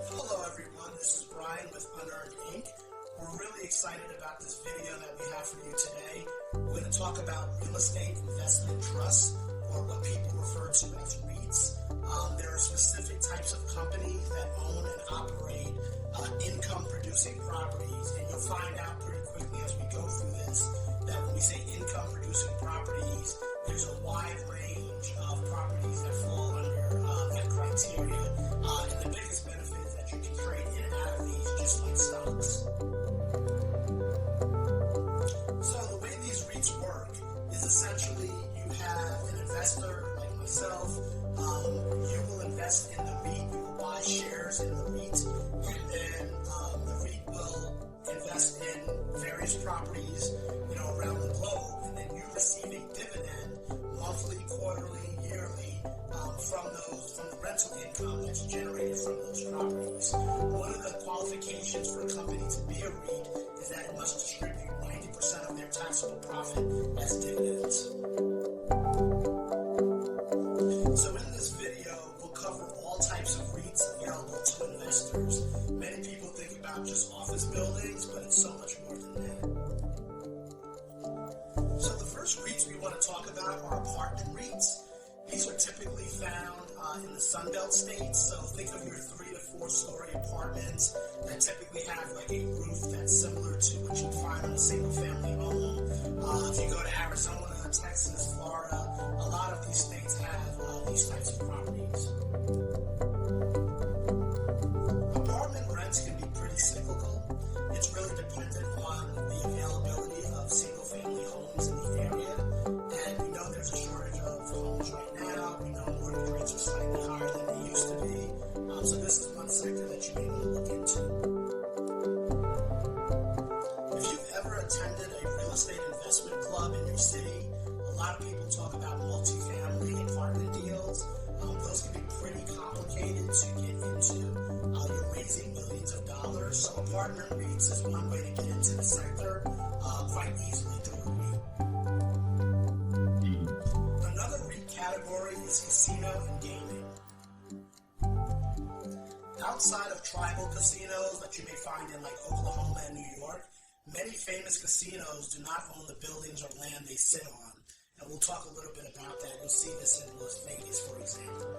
Hello everyone, this is Brian with UNEarned Inc. We're really excited about this video that we have for you today. We're going to talk about real estate investment trusts, or what people refer to as REITs. There are specific types of companies that own and operate income-producing properties, and you'll find out pretty quickly as we go through this that when we say income-producing properties, there's a wide range of properties that fall under that criteria, and the biggest benefit is that you can trade in and out of these just like stocks. So the way these REITs work is essentially you have an investor like myself. You will invest in the REIT, you will buy shares in the REIT, and then the REIT will invest in various properties, around the globe, and then you receive a dividend monthly, quarterly, yearly from the rental income that's generated from those properties. One of the qualifications for a company to be a REIT is that it must distribute 90% of their taxable profit as dividends. So in this video, we'll cover all types of REITs available to investors. Many people think about just office buildings, but it's so much more than that. So the first REITs we want to talk about are apartment REITs. These are typically found in the Sunbelt states. So think of your 3 to 4 story apartments that typically have like a roof that's similar to what you'd find on a single family home. If you go to Arizona, Texas, Florida, a lot of these states have these types of properties. Apartment rents can be pretty cyclical. It's really dependent on the availability of single family homes in the area. And we know there's a shortage of homes right now. We know mortgage rates are slightly higher than they used to be. So this is one sector that you may want to look into. If you've ever attended a real estate investment club in your city, a lot of people talk about multifamily apartment deals. Those can be pretty complicated to get into. You're raising millions of dollars. So apartment REITs is one way to get into the sector quite easily through a REIT. Another REIT category is casino and gaming. Outside of tribal casinos that you may find in like Oklahoma and New York, many famous casinos do not own the buildings or land they sit on. And we'll talk a little bit about that. You'll see this in Las Vegas, for example.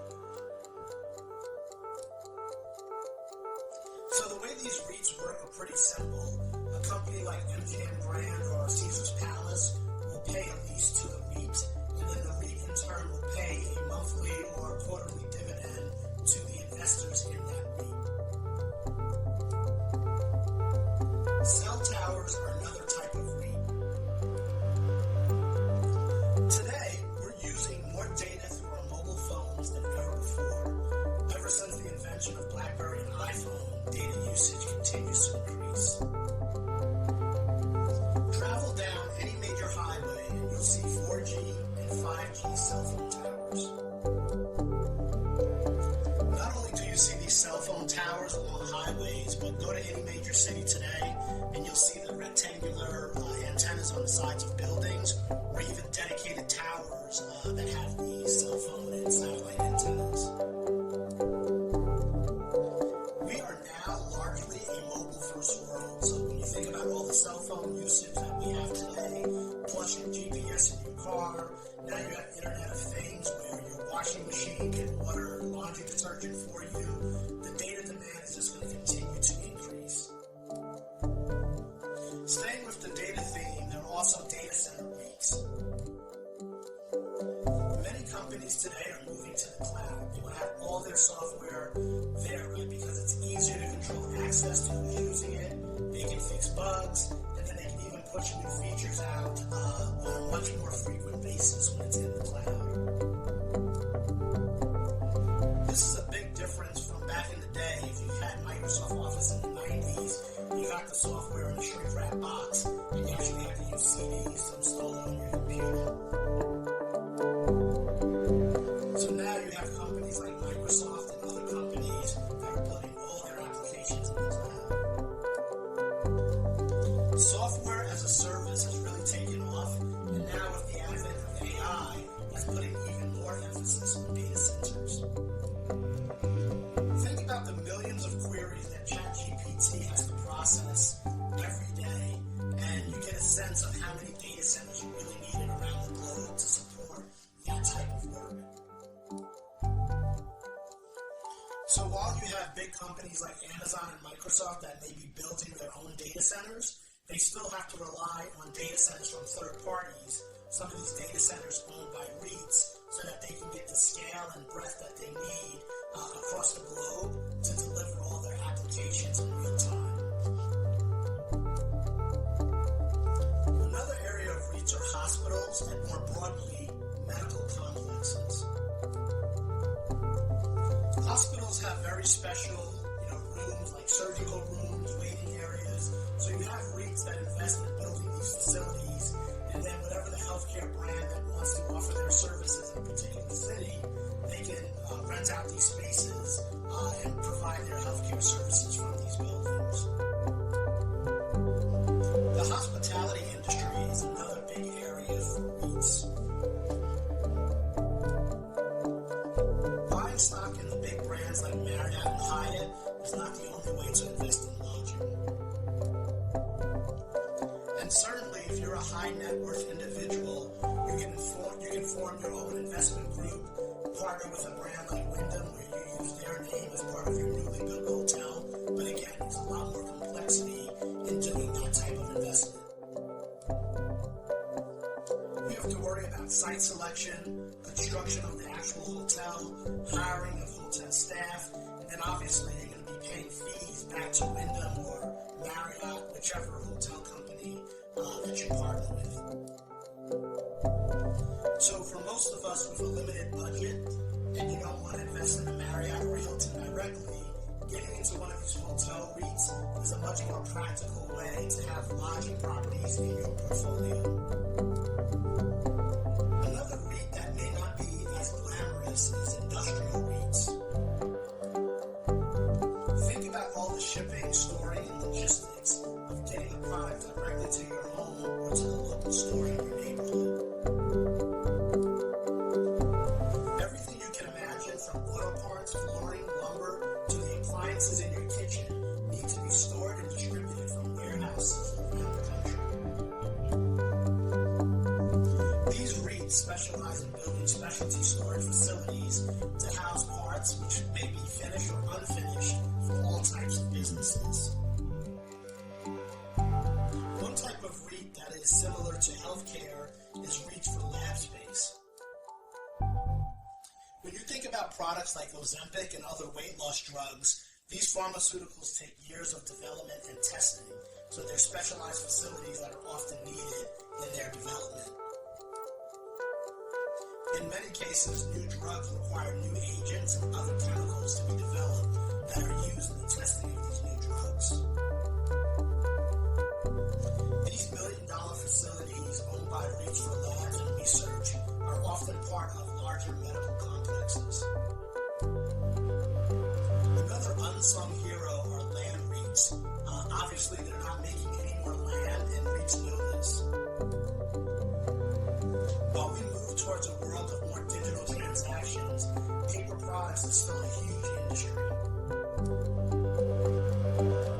So the way these REITs work are pretty simple. A company like MGM Grand or Caesar's Palace will pay a lease to the REIT, and then the REIT in turn will pay a monthly or quarterly dividend to the investors in that REIT. Cell towers are another type of REIT. Today, we're using more data through our mobile phones than ever before. Ever since the invention of BlackBerry and iPhone, data usage continues to increase. Travel down any major highway and you'll see 4G and 5G cell phone towers. Not only do you see these cell phone towers along highways, but go to any major city today and you'll see the rectangular antennas on the sides of buildings, or even dedicated towers that have the cell phone and satellite antennas. We are now largely a mobile-first world, so when you think about all the cell phone usage that we have today, plus your GPS in your car, now you have Internet of Things where your washing machine can order laundry detergent for you, the data demand is just going to continue to increase. Staying with the data theme, there are also data center REITs. Many companies today are moving to the cloud. They want to have all their software there, right? Because it's easier to control access to who's using it. They can fix bugs, and then they can even push new features out on a much more frequent basis when it's in the cloud. This is a big difference from back in the day. If you had Microsoft Office in the 90s, you got the software in a shrink wrap box, and you actually had to use CDs to install it on your computer. So now you have companies like Microsoft and other companies that are putting all their applications in the cloud. Software as a service has really taken off, and now with the advent of AI, that's putting So while you have big companies like Amazon and Microsoft that may be building their own data centers, they still have to rely on data centers from third parties. Some of these data centers owned by REITs, so that they can get the scale and breadth that they need across the globe to deliver all their applications in real time. Another area of REITs are hospitals and more broadly, medical complexes. Hospitals have very special, rooms like surgical rooms, waiting areas. So you have REITs that invest in building these facilities, and then whatever the healthcare brand that wants to offer their services in a particular city, they can rent out these spaces and provide their healthcare services from these buildings. The hospitality industry is another big area for REITs. Buying stock in the big brands like Marriott and Hyatt is not the only way to invest in lodging. And certainly, if you're a high net worth individual, you can form your own investment group, partner with a brand like Wyndham, where you use their name as part of your newly built hotel. But again, there's a lot more complexity in doing that type of investment. You have to worry about site selection, construction of the actual hotel, hiring of hotel staff, and then obviously you're going to be paying fees back to Wyndham or Marriott, whichever hotel company that you partner with. So for most of us with a limited budget, and you don't want to invest in a Marriott or Hilton directly, getting into one of these hotel REITs is a much more practical way to have lodging properties in your portfolio. Another REIT that may not be as glamorous is industrial REITs. Think about all the shipping, storing, and logistics of getting a product directly to your home or to the local store in your neighborhood. Everything you can imagine, from auto parts, flooring, lumber, to the appliances in your kitchen, need to be stored and distributed from warehouses around the country. These REITs specialize in building specialty storage facilities to house parts which may be finished or unfinished for all types of businesses. One type of REIT that is similar to healthcare is REITs for lab space. When you think about products like Ozempic and other weight loss drugs, these pharmaceuticals take years of development and testing, so they're specialized facilities that are often needed in their development. In many cases, new drugs require new agents and other chemicals to be developed that are used in the testing of these new drugs. These million-dollar facilities owned by REITs for labs and research are often part of larger medical complexes. Another unsung hero are land REITs. Obviously, they're not making any more land, and REITs know this. While we move towards a world of more digital transactions, paper products is still a huge industry.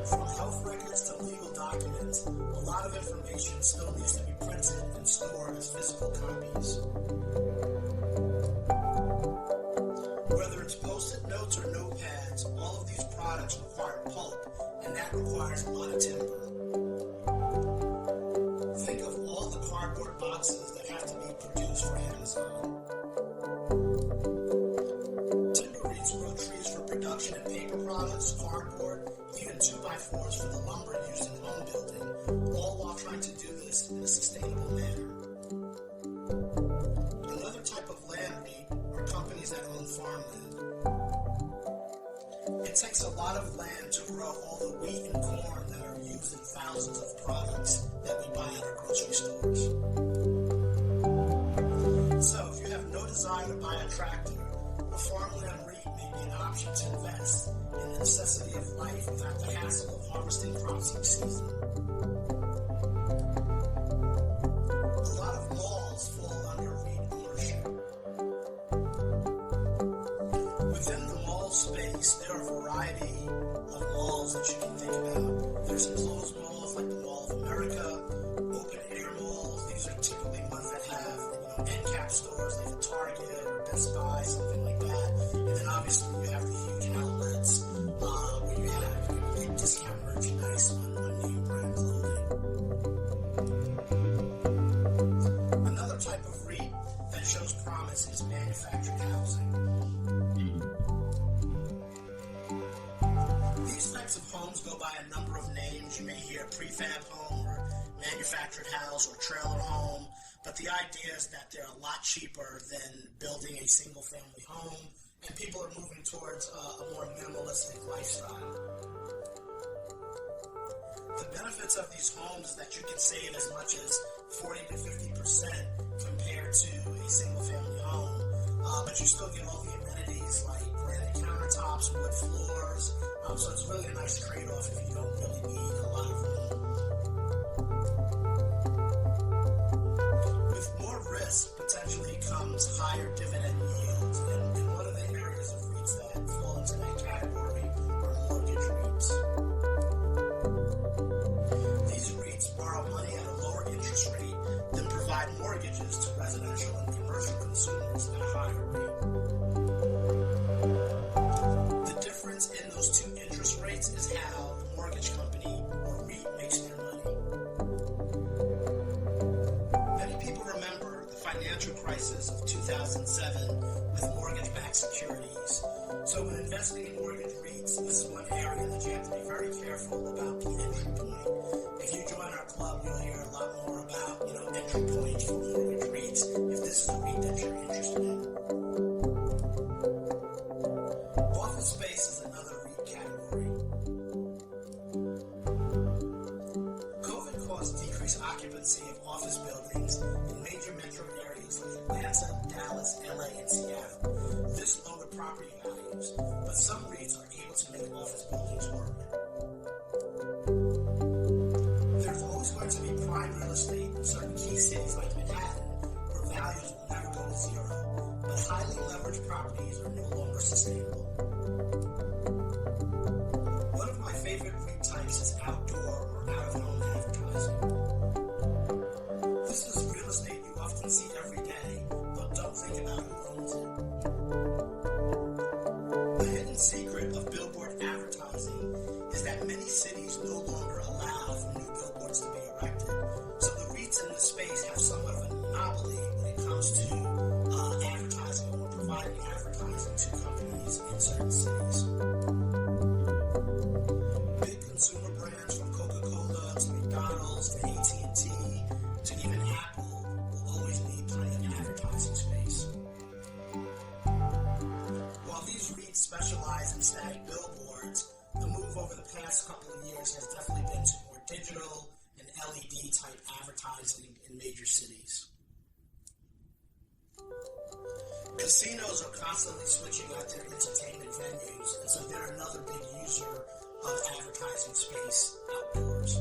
From health records to legal documents, a lot of information still needs to be printed and stored as physical copies. Whether it's post-it notes or notepads, all of these products require pulp, and that requires a lot of timber. Think of all the cardboard boxes that have to be produced for Amazon. Timber REITs grow trees for production and paper products, cardboard, even 2x4s for the lumber used in home building, all while trying to do this in a sustainable manner. Another type of land REIT are companies that own farmland. It takes a lot of land to grow all the wheat and corn that are used in thousands of products that we buy at our grocery stores. So if you have no desire to buy a tractor, a farmland REIT may be an option to invest in the necessity of life without the hassle of harvesting crops each season. A lot of malls fall under REIT ownership. Within the mall space, there are a variety of malls that you can think about. There's enclosed malls like the Mall of America, open air malls. These are typically ones that have end cap stores like a Target or Best Buy, something like that. And then obviously you have the huge outlets that shows promise is manufactured housing. These types of homes go by a number of names. You may hear prefab home or manufactured house or trailer home, but the idea is that they're a lot cheaper than building a single family home, and people are moving towards a more minimalistic lifestyle. The benefits of these homes is that you can save as much as 40 to 50% compared to a single family home, but you still get all the amenities like granite countertops, wood floors, so it's really a nice trade-off if you don't really need a lot of room. With more risk, potentially comes higher dividend yields, and one of the areas of REITs that fall into that category are mortgage REITs. These REITs borrow money at a lower interest rate, then provide mortgages to residential and commercial consumers at a higher rate. The difference in those two interest rates is how the mortgage company or REIT makes their money. Many people remember the financial crisis of 2007 with mortgage-backed securities. So when investing in mortgage REITs, this is one area that you have to be very careful about the entry point. If you join our club, you'll hear a lot more about, entry points for mortgage REITs if this is a REIT that you're interested in. Office space is another REIT category. COVID caused decreased occupancy of office buildings in major metro areas like Atlanta, Dallas, LA, and Seattle. This lowered property values, but some REITs are able to make office buildings work. There's always going to be prime real estate in certain key cities like Manhattan, where values will never go to zero, but highly leveraged properties are no longer sustainable. One of my favorite REIT types is outdoor or out-of-home advertising. This is real estate you often see every day, but don't think about who owns it. The hidden secret of billboard advertising is that many cities no longer allow for new billboards to be erected. So the REITs in this space have somewhat of a monopoly when it comes to advertising or providing advertising to companies in certain cities. Big consumer brands from Coca-Cola to McDonald's to AT&T to even Apple will always need plenty of advertising space. While these REITs specialize in static billboards, the move over the past couple of years has definitely been to more digital and LED type advertising in major cities. Casinos are constantly switching out their entertainment venues, and so they're another big user of advertising space outdoors.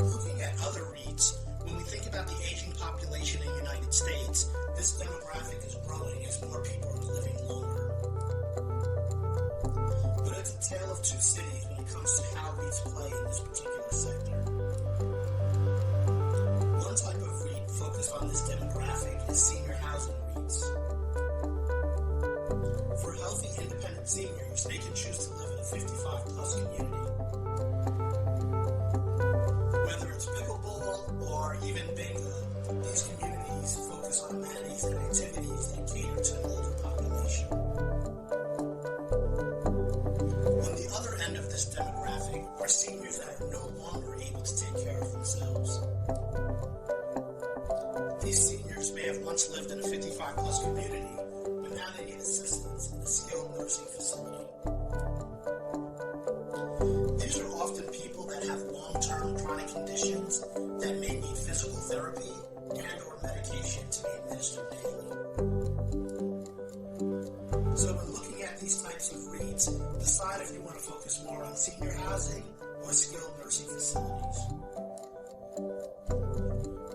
Looking at other REITs, when we think about the aging population in the United States, this demographic is growing as more people are living longer. But it's a tale of two cities when it comes to how REITs play in this particular sector. One type of REIT focused on this demographic is senior housing REITs. For healthy, independent seniors, they can choose to live in a 55-plus community. Whether it's pickleball or even bingo, these communities focus on amenities and activities that cater to an older population. On the other end of this demographic are seniors that are no longer able to take care of themselves. These seniors may have once lived in a 55-plus community, but now they need assistance in a skilled nursing facility. These are often people that have long-term chronic conditions that may need physical therapy and or medication to be administered daily. So when looking at these types of REITs, decide if you want to focus more on senior housing or skilled nursing facilities.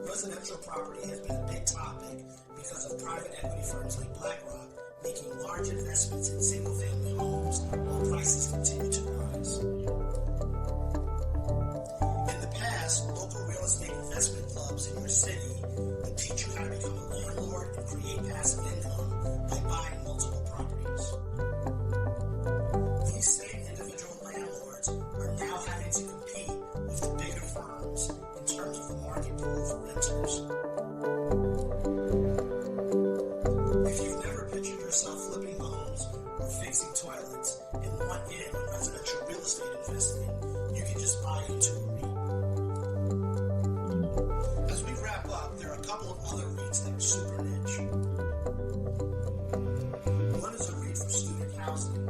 Residential property has been a big topic because of private equity firms like BlackRock making large investments in single-family homes while prices continue to rise. In the past, local real estate investment clubs in your city would teach you how to become a landlord and create passive income by buying multiple properties. These same individual landlords are now having to compete with the bigger firms in terms of the market pool for renters. couple of other REITs that are super niche. One is a REIT for student housing.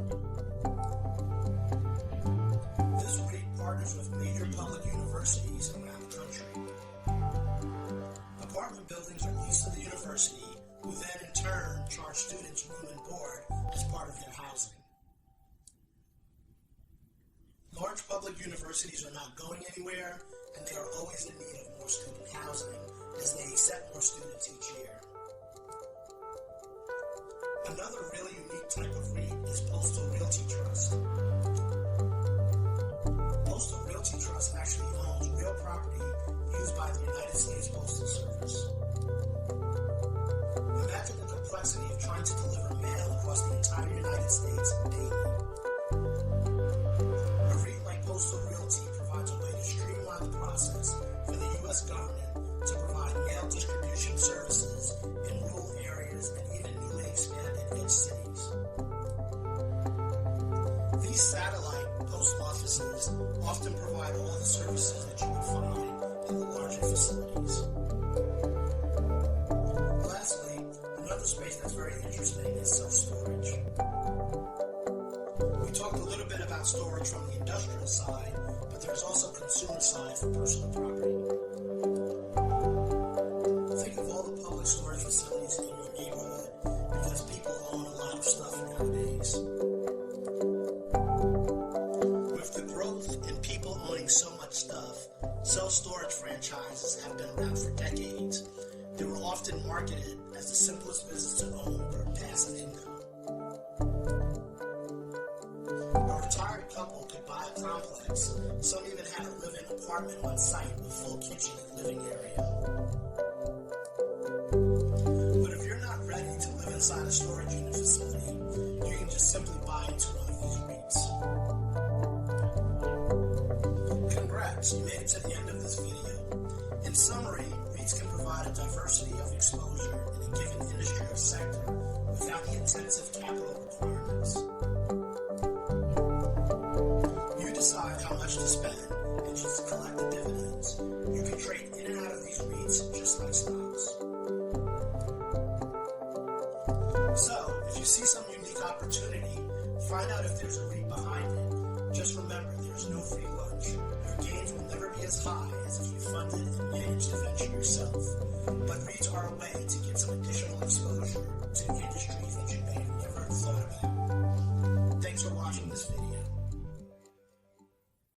This REIT partners with major public universities around the country. Apartment buildings are leased to the university, who then in turn charge students room and board as part of their housing. Large public universities are not going anywhere, and they are always in need of more student housing as they accept more students each year. Another really unique type of REIT is Postal Realty Trust. Postal Realty Trust actually owns real property used by the United States Postal Service. Imagine the complexity of trying to deliver mail across the entire United States daily. A REIT like Postal Realty provides a way to streamline the process for the U.S. government to provide mail distribution services in rural areas and even newly expanded edge cities. These satellite post offices often provide all the services that you would find in the larger facilities. Lastly, another space that's very interesting is self-storage. We talked a little bit about storage from the industrial side, but there's also consumer side for personal property. Think of all the public storage facilities in your neighborhood because people own a lot of stuff nowadays. With the growth in people owning so much stuff, self-storage franchises have been around for decades. They were often marketed as the simplest business to own for passive income. A retired couple could buy a complex. Some even had a live-in apartment on site with full kitchen and living area. But if you're not ready to live inside a storage unit facility, you can just simply buy into one of these REITs. Congrats, you made it to the end of this video. In summary, REITs can provide a diversity of exposure in a given industry or sector without the intensive capital requirements. You decide how much to spend and just collect the dividends. You can trade in and out of these REITs just like stocks. So, if you see some unique opportunity, find out if there's a REIT behind it. Just remember, there's no free lunch. Your gains will never be as high as if you funded and managed the venture yourself. But REITs are a way to get some additional exposure to industries that you may have never thought about. Thanks for watching this video.